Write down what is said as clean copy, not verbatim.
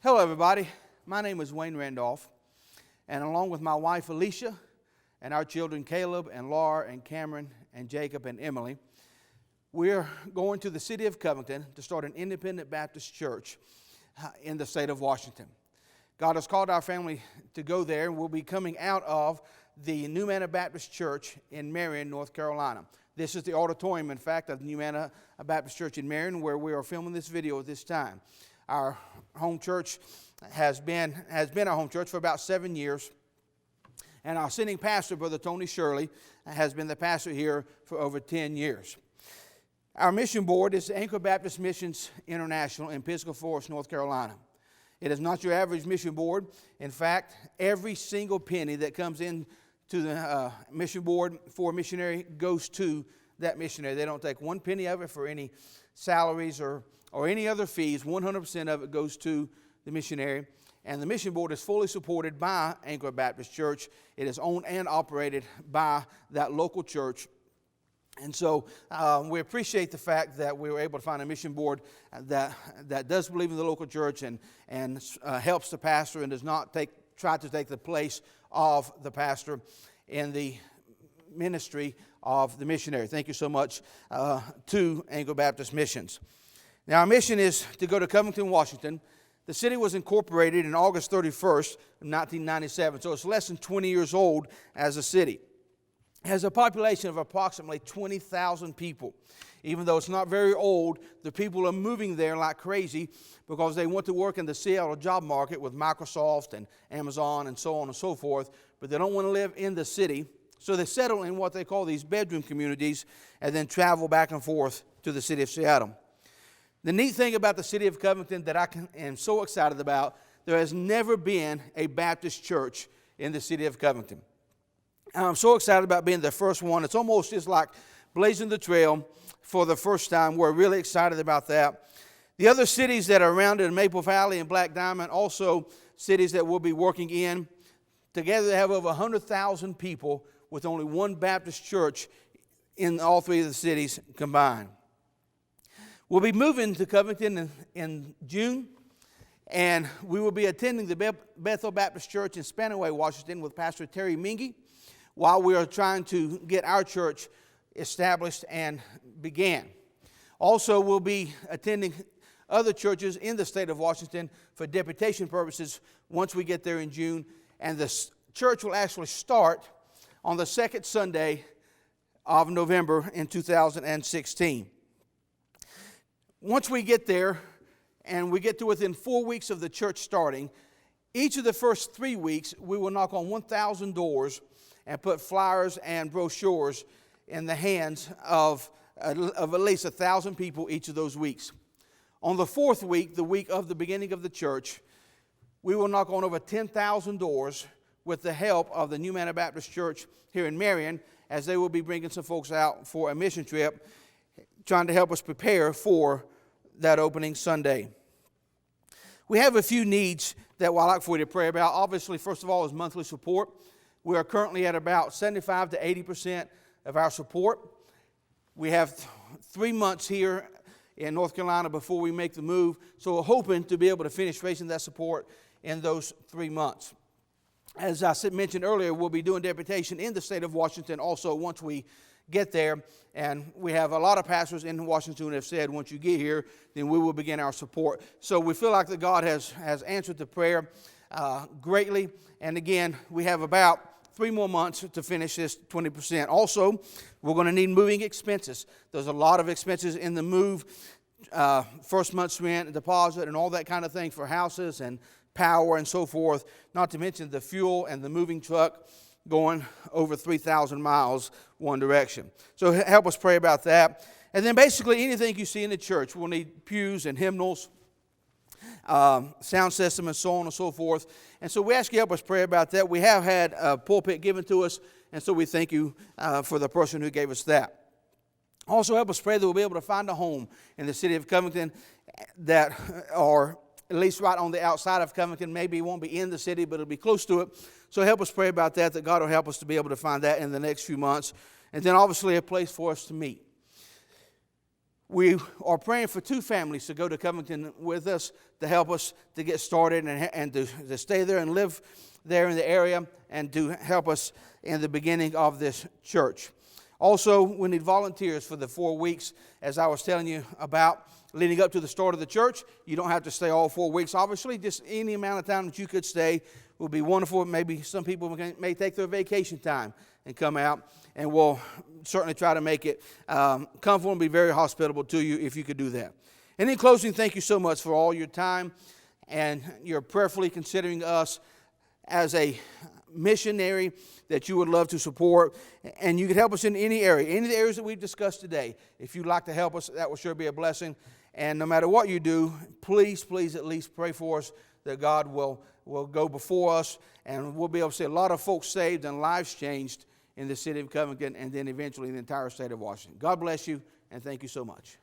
Hello, everybody. My name is Wayne Randolph, and along with my wife, Alicia, and our children, Caleb and Laura and Cameron and Jacob and Emily, we're going to the city of Covington to start an independent Baptist church in the state of Washington. God has called our family to go there, and we'll be coming out of the New Manna Baptist Church in Marion, North Carolina. This is the auditorium, in fact, of the New Manna Baptist Church in Marion, where we are filming this video at this time. Our home church has been our home church for about 7 years. And our sitting pastor, Brother Tony Shirley, has been the pastor here for over 10 years. Our mission board is Anchor Baptist Missions International in Pisgah Forest, North Carolina. It is not your average mission board. In fact, every single penny that comes in to the mission board for a missionary goes to that missionary. They don't take one penny of it for any salaries or any other fees. 100% of it goes to the missionary. And the mission board is fully supported by Anchor Baptist Church. It is owned and operated by that local church. And so we appreciate the fact that we were able to find a mission board that does believe in the local church and helps the pastor and does not try to take the place of the pastor in the ministry of the missionary. Thank you so much to Anchor Baptist Missions. Now, our mission is to go to Covington, Washington. The city was incorporated in August 31st, 1997, so it's less than 20 years old as a city. It has a population of approximately 20,000 people. Even though it's not very old, the people are moving there like crazy because they want to work in the Seattle job market with Microsoft and Amazon and so on and so forth, but they don't want to live in the city, so they settle in what they call these bedroom communities and then travel back and forth to the city of Seattle. The neat thing about the city of Covington that I am so excited about, there has never been a Baptist church in the city of Covington. And I'm so excited about being the first one. It's almost just like blazing the trail for the first time. We're really excited about that. The other cities that are around in Maple Valley and Black Diamond, also cities that we'll be working in. Together they have over 100,000 people with only one Baptist church in all three of the cities combined. We'll be moving to Covington in June, and we will be attending the Bethel Baptist Church in Spanaway, Washington, with Pastor Terry Mingy, while we are trying to get our church established and began. Also, we'll be attending other churches in the state of Washington for deputation purposes once we get there in June, and the church will actually start on the second Sunday of November in 2016. Once we get there and we get to within 4 weeks of the church starting, each of the first 3 weeks we will knock on 1,000 doors and put flyers and brochures in the hands of at least 1,000 people each of those weeks. On the fourth week, the week of the beginning of the church, we will knock on over 10,000 doors with the help of the New Manna Baptist Church here in Marion, as they will be bringing some folks out for a mission trip, trying to help us prepare for that opening Sunday. We have a few needs that I'd like for you to pray about. Obviously, first of all, is monthly support. We are currently at about 75 to 80% of our support. We have 3 months here in North Carolina before we make the move, so we're hoping to be able to finish raising that support in those 3 months. As I mentioned earlier, we'll be doing deputation in the state of Washington also once we get there, and we have a lot of pastors in Washington who have said, once you get here, then we will begin our support. So we feel like that God has answered the prayer greatly, and again, we have about 3 more months to finish this 20%. Also, we're going to need moving expenses. There's a lot of expenses in the move, first month's rent, deposit, and all that kind of thing for houses and power and so forth, not to mention the fuel and the moving truck going over 3,000 miles one direction. So help us pray about that. And then basically anything you see in the church, we'll need pews and hymnals, sound system, and so on and so forth. And so we ask you help us pray about that. We have had a pulpit given to us, and so we thank you for the person who gave us that. Also help us pray that we'll be able to find a home in the city of Covington that are at least right on the outside of Covington. Maybe it won't be in the city, but it'll be close to it. So help us pray about that God will help us to be able to find that in the next few months. And then obviously a place for us to meet. we are praying for 2 families to go to Covington with us to help us to get started and to stay there and live there in the area and to help us in the beginning of this church. Also, we need volunteers for the 4 weeks, as I was telling you about, leading up to the start of the church. You don't have to stay all 4 weeks. Obviously, just any amount of time that you could stay would be wonderful. Maybe some people may take their vacation time and come out, and we'll certainly try to make it comfortable and be very hospitable to you if you could do that. And in closing, thank you so much for all your time and your prayerfully considering us as a missionary that you would love to support, and you could help us in any area, any of the areas that we've discussed today. If you'd like to help us, that will sure be a blessing. And no matter what you do, please at least pray for us that God will go before us, and we'll be able to see a lot of folks saved and lives changed in the city of Covington, and then eventually in the entire state of Washington. God bless you, and thank you so much.